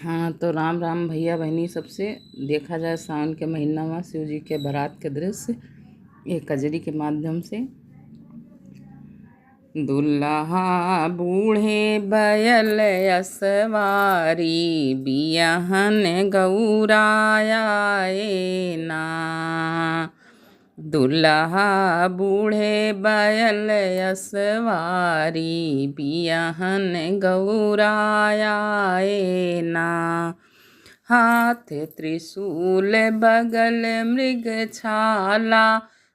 हाँ तो राम राम भैया बहनी सबसे। देखा जाए सावन के महीना में शिव जी के बारात के दृश्य ये कजरी के माध्यम से। दुल्हा बूढ़े बैल असवारी बियहन गौराया ना। दुल्हा बूढ़े बैल असवारी बियहन गौराया ना। हाथ त्रिशूल बगल मृग छाला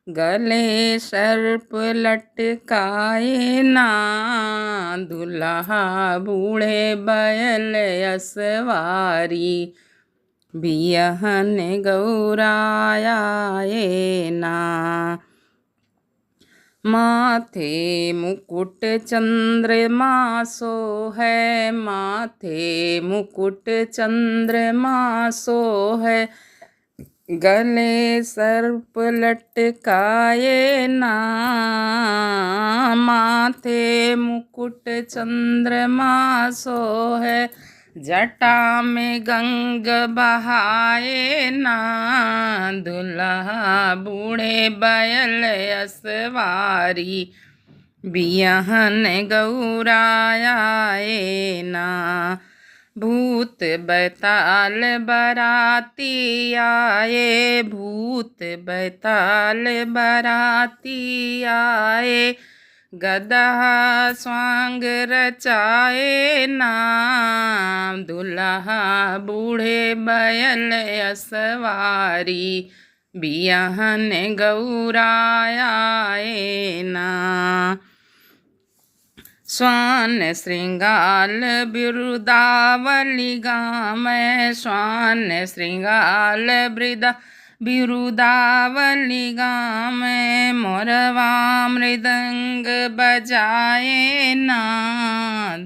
गले सर्प लटकाए ना। दुल्हा बूढ़े बैल असवारी बियहन गौराया ना। माथे मुकुट चंद्रमा सो है, माथे मुकुट चंद्रमा सो है, गले सर्प लटकाए ना। माथे मुकुट चंद्रमा सो है, जटा में गंग बहाए ना। दुल्हा बूढ़े बैल असवारी बियहन गौराया ना। भूत बैताल बराती आए, भूत बैताल बराती आए, गदा स्वांग रचाए ना। दुल्हा बूढ़े बैल असवारी बियहन गौराया ना। स्वान श्रृंगाल बिरुदावली गामै, स्वान श्रृंगाल बिरुदावली गामै, मोरवा मृदंग बजाए ना।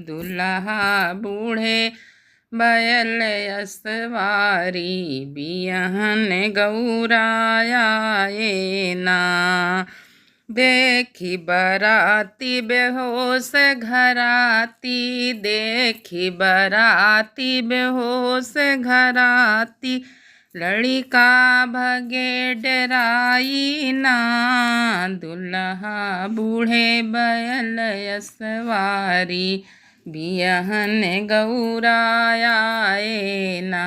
दुल्हा बूढ़े बैल असवारी बियहन गौराया ना। देखी बराती बेहोश घराती, देखी बराती बेहोश घराती, लड़िका भगे डराई ना। दुल्हा बूढ़े बैल असवारी बियहन गौराया ना।